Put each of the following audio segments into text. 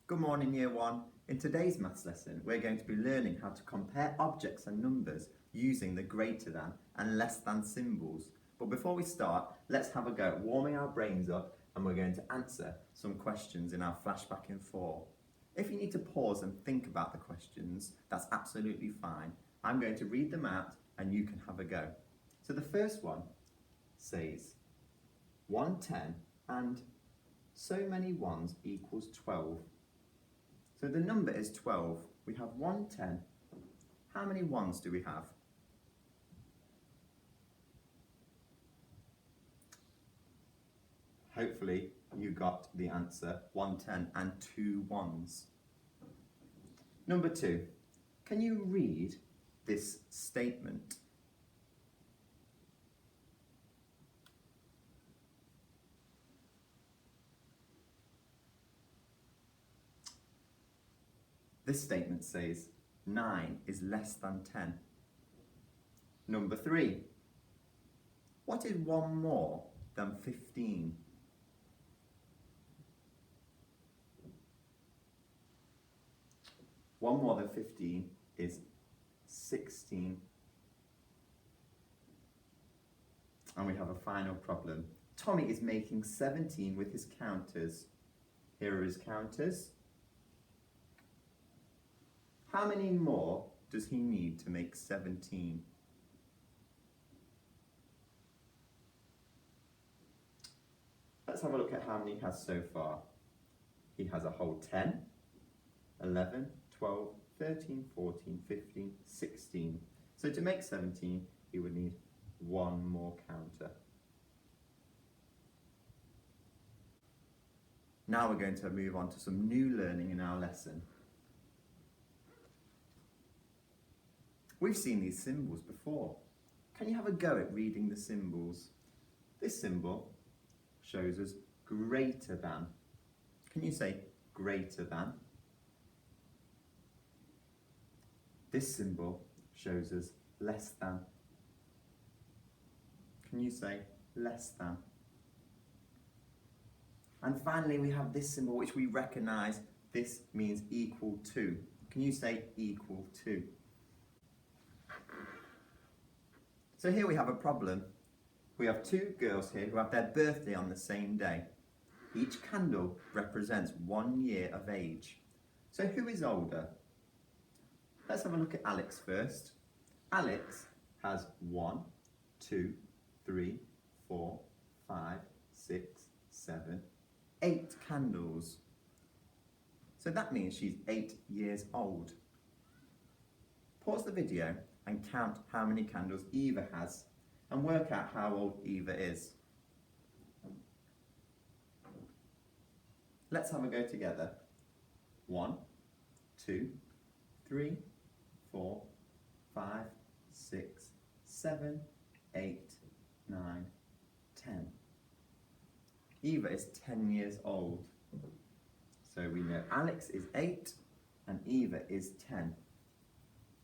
Good morning, Year 1. In today's maths lesson, we're going to be learning how to compare objects and numbers using the greater than and less than symbols. But before we start, let's have a go at warming our brains up, and we're going to answer some questions in our flashback in 4. If you need to pause and think about the questions, that's absolutely fine. I'm going to read them out and you can have a go. So the first one says 110 and so many ones equals 12. So the number is 12. We have 110. How many ones do we have? Hopefully you got the answer, 110 and 2 ones. Number 2, can you read this statement? This statement says 9 is less than 10. Number 3, what is 1 more than 15? One more than 15 is 16. And we have a final problem. Tommy is making 17 with his counters. Here are his counters. How many more does he need to make 17? Let's have a look at how many he has so far. He has a whole 10, 11, 12, 13, 14, 15, 16. So to make 17, he would need 1 more counter. Now we're going to move on to some new learning in our lesson. We've seen these symbols before. Can you have a go at reading the symbols? This symbol shows us greater than. Can you say greater than? This symbol shows us less than. Can you say less than? And finally, we have this symbol which we recognise. This means equal to. Can you say equal to? So here we have a problem. We have 2 girls here who have their birthday on the same day. Each candle represents 1 year of age. So who is older? Let's have a look at Alex first. Alex has 1, 2, 3, 4, 5, 6, 7, 8 candles. So that means she's 8 years old. Pause the video and count how many candles Eva has and work out how old Eva is. Let's have a go together. 1, 2, 3, 4, 5, 6, 7, 8, 9, 10. Eva is 10 years old. So we know Alex is 8 and Eva is 10.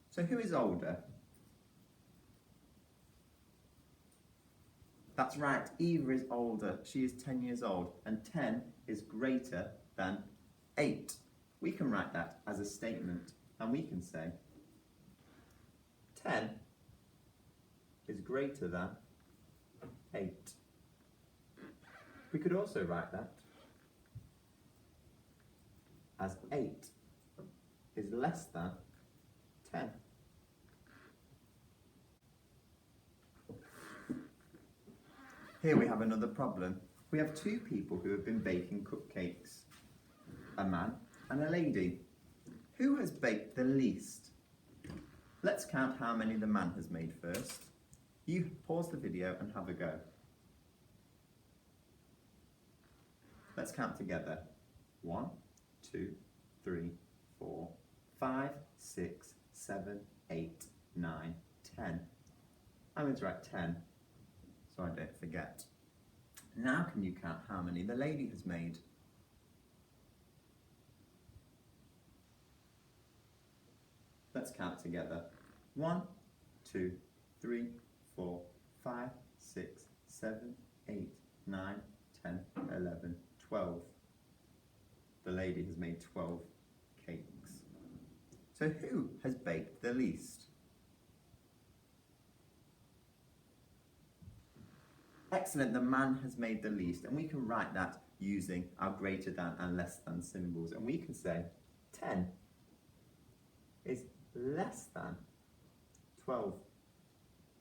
So who is older? That's right, Eva is older. She is 10 years old and 10 is greater than 8. We can write that as a statement and we can say 10 is greater than 8. We could also write that as 8 is less than 10. Here we have another problem. We have 2 people who have been baking cupcakes, a man and a lady. Who has baked the least? Let's count how many the man has made first. You pause the video and have a go. Let's count together. 1, 2, 3, 4, 5, 6, 7, 8, 9, 10. I'm going to write 10 so I don't forget. Now can you count how many the lady has made? Let's count together. 1, 2, 3, 4, 5, 6, 7, 8, 9, 10, 11, 12. the lady has made 12 cakes. So who has baked the least? Excellent, the man has made the least, and we can write that using our greater than and less than symbols, and we can say 10 is less than 12,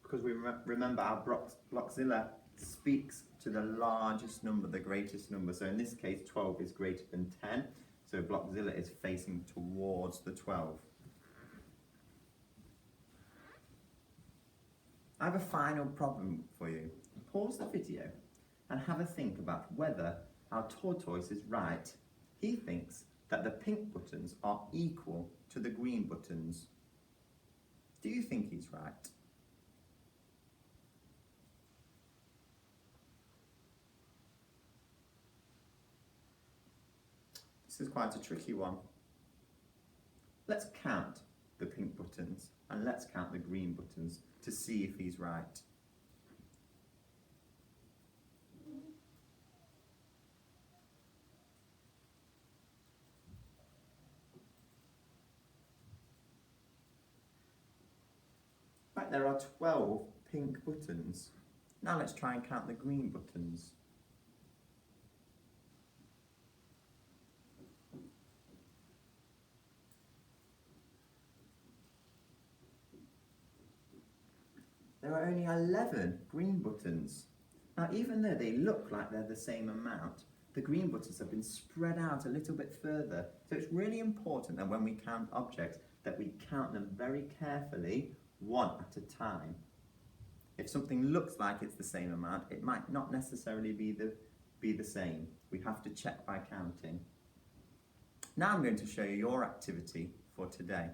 because we remember our Blockzilla speaks to the largest number, the greatest number. So in this case, 12 is greater than 10, so Blockzilla is facing towards the 12. I have a final problem for you. Pause the video and have a think about whether our tortoise is right. He thinks that the pink buttons are equal to the green buttons. Do you think he's right? This is quite a tricky one. Let's count the pink buttons and let's count the green buttons to see if he's right. Right, there are 12 pink buttons. Now let's try and count the green buttons. There are only 11 green buttons. Now, even though they look like they're the same amount, the green buttons have been spread out a little bit further. So it's really important that when we count objects, that we count them very carefully, one at a time. If something looks like it's the same amount, it might not necessarily be the same. We have to check by counting. Now I'm going to show you your activity for today.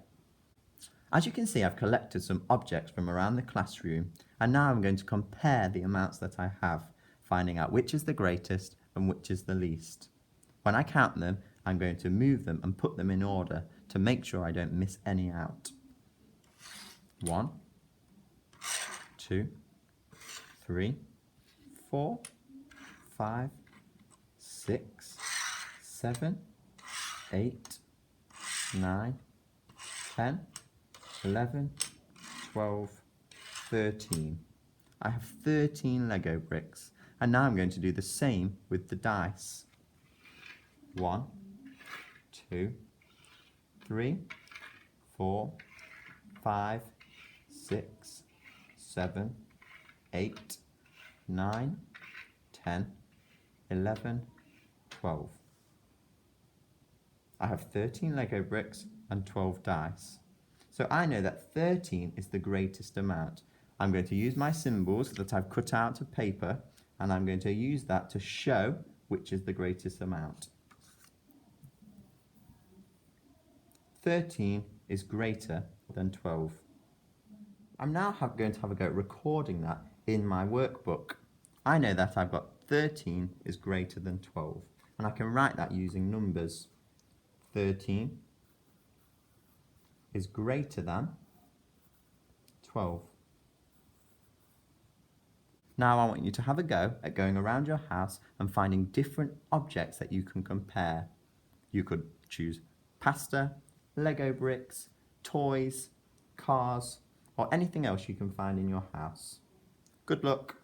As you can see, I've collected some objects from around the classroom, and now I'm going to compare the amounts that I have, finding out which is the greatest and which is the least. When I count them, I'm going to move them and put them in order to make sure I don't miss any out. 1, 2, 3, 4, 5, 6, 7, 8, 9, 10, 11, 12, 13. I have 13 Lego bricks, and now I'm going to do the same with the dice. 1, 2, 3, 4, 5, 6, 7, 8, 9, 10, 11, 12. I have 13 Lego bricks and 12 dice. So I know that 13 is the greatest amount. I'm going to use my symbols that I've cut out of paper, and I'm going to use that to show which is the greatest amount. 13 is greater than 12. I'm now going to have a go at recording that in my workbook. I know that I've got 13 is greater than 12, and I can write that using numbers. 13 is greater than 12. Now I want you to have a go at going around your house and finding different objects that you can compare. You could choose pasta, Lego bricks, toys, cars, or anything else you can find in your house. Good luck!